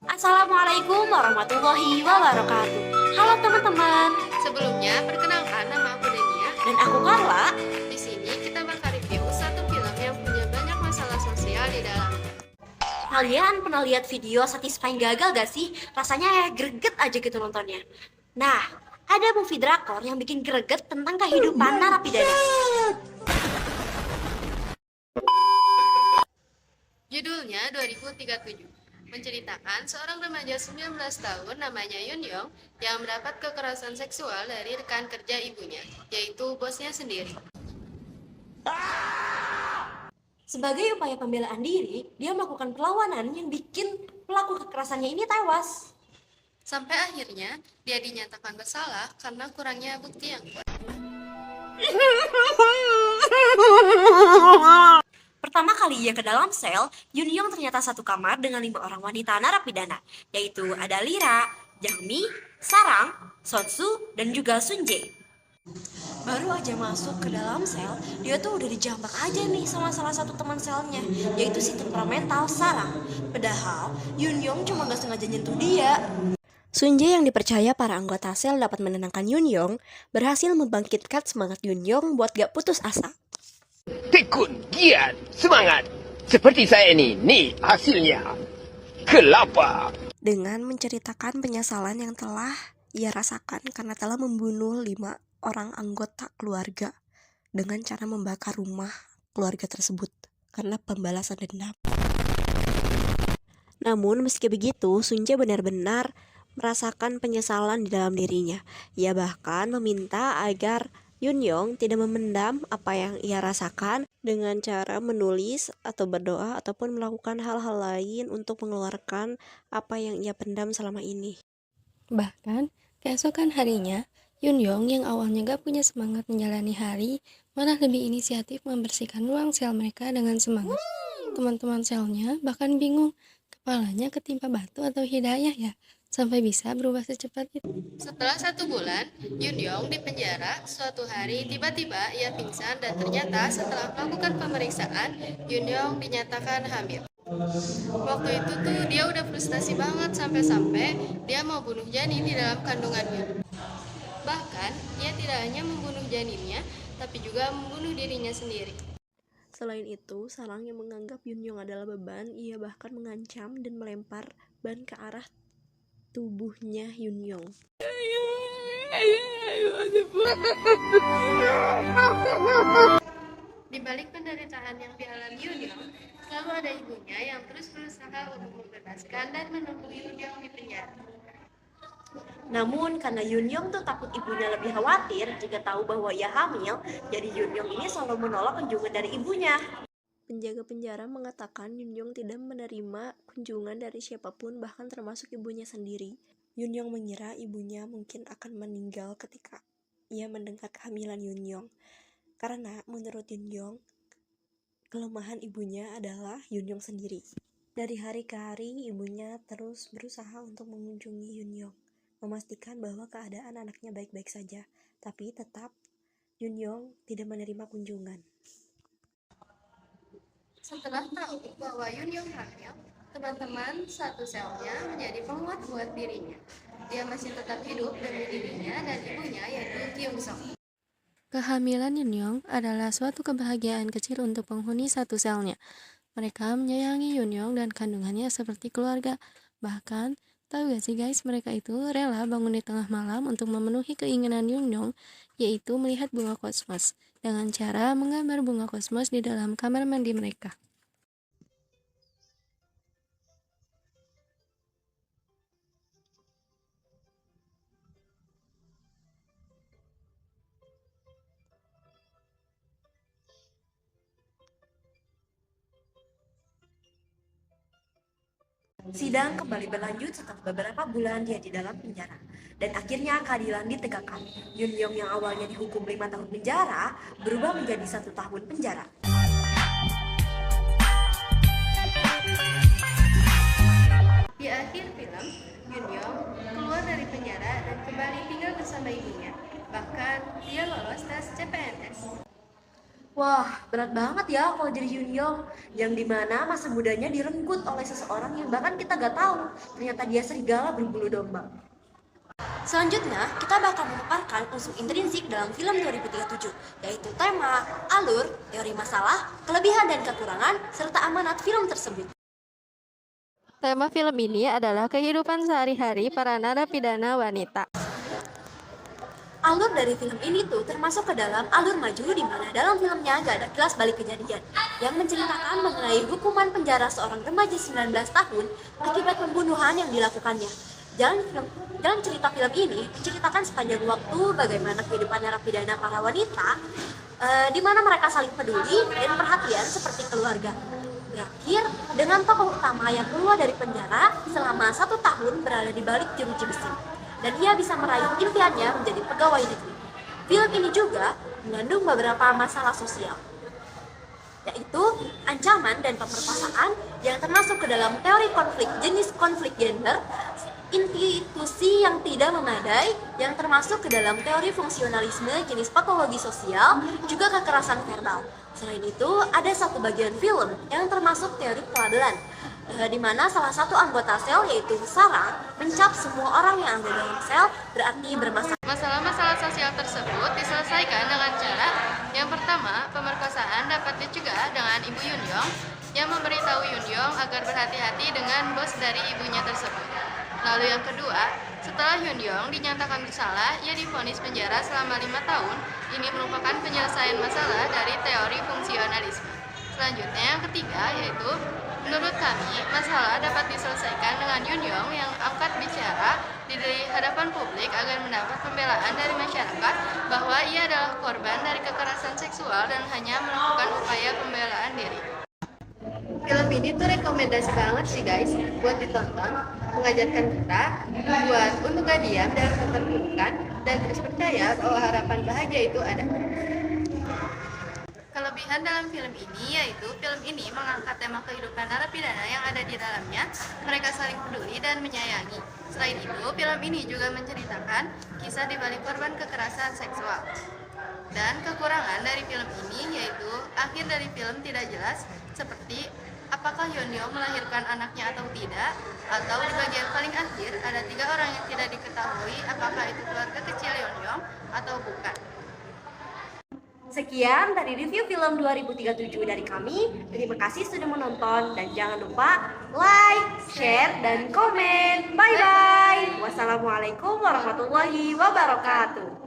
Assalamualaikum warahmatullahi wabarakatuh. Halo teman-teman, Sebelumnya, perkenalkan nama aku Denia. dan aku Carla. Di sini kita bakal review satu film yang punya banyak masalah sosial di dalamnya. Kalian pernah lihat video Satisfying gagal gak sih? Rasanya ya greget aja gitu nontonnya. Nah, ada movie drakor yang bikin greget tentang kehidupan narapidana. Judulnya 2037. Menceritakan seorang remaja 19 tahun namanya Yun Yong yang mendapat kekerasan seksual dari rekan kerja ibunya, yaitu bosnya sendiri. Sebagai upaya pembelaan diri, dia melakukan perlawanan yang bikin pelaku kekerasannya ini tewas. Sampai akhirnya dia dinyatakan bersalah karena kurangnya bukti yang kuat. Pertama kali ia ke dalam sel, Yun Yong ternyata satu kamar dengan 5 orang wanita narapidana, yaitu ada Lira, Jangmi, Sarang, Sonsu, dan juga Sunjae. Baru aja masuk ke dalam sel, dia tuh udah dijambak aja nih sama salah satu teman selnya, yaitu si temperamental Sarang. Padahal Yun Yong cuma gak sengaja nyentuh dia. Sunjae yang dipercaya para anggota sel dapat menenangkan Yun Yong, berhasil membangkitkan semangat Yun Yong buat gak putus asa. Tekun, giat, semangat. Seperti saya nih hasilnya. Kelapa. Dengan menceritakan penyesalan yang telah ia rasakan karena telah membunuh 5 orang anggota keluarga dengan cara membakar rumah keluarga tersebut karena pembalasan dendam. Namun meski begitu, Sunjae benar-benar merasakan penyesalan di dalam dirinya. Ia bahkan meminta agar Yun Yong tidak memendam apa yang ia rasakan dengan cara menulis atau berdoa ataupun melakukan hal-hal lain untuk mengeluarkan apa yang ia pendam selama ini. Bahkan, keesokan harinya, Yun Yong yang awalnya gak punya semangat menjalani hari, malah lebih inisiatif membersihkan ruang sel mereka dengan semangat. Teman-teman selnya bahkan bingung, kepalanya ketimpa batu atau hidayah ya, sampai bisa berubah secepat itu. Setelah 1 bulan, Yun Yong dipenjara. Suatu hari tiba-tiba ia pingsan dan ternyata setelah melakukan pemeriksaan, Yun Yong dinyatakan hamil. Waktu itu tuh dia udah frustasi banget sampai-sampai dia mau bunuh janin di dalam kandungannya. Bahkan, ia tidak hanya membunuh janinnya, tapi juga membunuh dirinya sendiri. Selain itu, Sarang yang menganggap Yun Yong adalah beban, ia bahkan mengancam dan melempar ban ke arah tubuhnya Yun Yong. Di balik penderitaan yang dialami Yun Yong, selalu ada ibunya yang terus berusaha untuk membebaskan dan menunggu Yun Yong di penjara. Namun karena Yun Yong tuh takut ibunya lebih khawatir jika tahu bahwa ia hamil, jadi Yun Yong ini selalu menolak kunjungan dari ibunya. Penjaga penjara mengatakan Yun Yong tidak menerima kunjungan dari siapapun, bahkan termasuk ibunya sendiri. Yun Yong mengira ibunya mungkin akan meninggal ketika ia mendengar kehamilan Yun Yong. Karena menurut Yun Yong, kelemahan ibunya adalah Yun Yong sendiri. Dari hari ke hari, ibunya terus berusaha untuk mengunjungi Yun Yong, memastikan bahwa keadaan anaknya baik-baik saja, tapi tetap Yun Yong tidak menerima kunjungan. Setelah tahu bahwa Yun Yong hamil, teman-teman satu selnya menjadi penguat buat dirinya. Dia masih tetap hidup demi dirinya dan ibunya yaitu Kyung Song. Kehamilan Yun Yong adalah suatu kebahagiaan kecil untuk penghuni satu selnya. Mereka menyayangi Yun Yong dan kandungannya seperti keluarga. Bahkan, tahu gak sih guys, mereka itu rela bangun di tengah malam untuk memenuhi keinginan Yun Yong, yaitu melihat bunga kosmos, dengan cara menggambar bunga kosmos di dalam kamar mandi mereka. Sidang kembali berlanjut setelah beberapa bulan dia di dalam penjara. Dan akhirnya keadilan ditegakkan. Yun Yong yang awalnya dihukum 5 tahun penjara berubah menjadi 1 tahun penjara. Di akhir film, Yun Yong keluar dari penjara dan kembali tinggal bersama ibunya. Bahkan, dia lolos tes CPNS. Wah, berat banget ya kalau jadi Yunyong, yang dimana masa mudanya direnggut oleh seseorang yang bahkan kita gak tahu ternyata dia serigala berbulu domba. Selanjutnya, kita bakal memaparkan unsur intrinsik dalam film 2037, yaitu tema, alur, teori masalah, kelebihan dan kekurangan, serta amanat film tersebut. Tema film ini adalah kehidupan sehari-hari para narapidana wanita. Alur dari film ini tuh termasuk ke dalam alur maju di mana dalam filmnya gak ada kilas balik kejadian yang menceritakan mengenai hukuman penjara seorang remaja 19 tahun akibat pembunuhan yang dilakukannya. Dalam cerita film ini menceritakan sepanjang waktu bagaimana kehidupan narapidana para wanita di mana mereka saling peduli dan perhatian seperti keluarga. Berakhir dengan tokoh utama yang keluar dari penjara selama 1 tahun berada di balik jeruji besi dan ia bisa meraih impiannya menjadi pegawai negeri. Film ini juga mengandung beberapa masalah sosial, yaitu ancaman dan pemerkosaan yang termasuk ke dalam teori konflik jenis konflik gender, institusi yang tidak memadai yang termasuk ke dalam teori fungsionalisme jenis patologi sosial, juga kekerasan verbal. Selain itu, ada satu bagian film yang termasuk teori pelabelan, di mana salah satu anggota sel yaitu sarang mencap semua orang yang ada dalam sel berarti bermasalah. Masalah-masalah sosial tersebut diselesaikan dengan cara yang pertama, pemerkosaan dapat dicegah dengan Ibu Yunyong yang memberitahu Yunyong agar berhati-hati dengan bos dari ibunya tersebut. Lalu yang kedua, setelah Yunyong dinyatakan bersalah, ia divonis penjara selama 5 tahun. Ini merupakan penyelesaian masalah dari teori fungsionalisme. Selanjutnya yang ketiga yaitu menurut kami, masalah dapat diselesaikan dengan Yunyong yang angkat bicara di hadapan publik agar mendapat pembelaan dari masyarakat bahwa ia adalah korban dari kekerasan seksual dan hanya melakukan upaya pembelaan diri. Film ini tuh rekomendasi banget sih guys buat ditonton, mengajarkan kita buat untuk gak diam dalam keterpurukan dan terus percaya bahwa harapan bahagia itu ada. Kelebihan dalam film ini yaitu film ini mengangkat tema kehidupan narapidana yang ada di dalamnya. Mereka saling peduli dan menyayangi. Selain itu, film ini juga menceritakan kisah di balik korban kekerasan seksual. Dan kekurangan dari film ini yaitu akhir dari film tidak jelas, seperti apakah Yunyong melahirkan anaknya atau tidak, atau di bagian paling akhir ada 3 orang yang tidak diketahui apakah itu keluarga kecil Yunyong atau bukan. Sekian dari review film 2037 dari kami. Terima kasih sudah menonton dan jangan lupa like, share, dan komen. Bye-bye. Wassalamualaikum warahmatullahi wabarakatuh.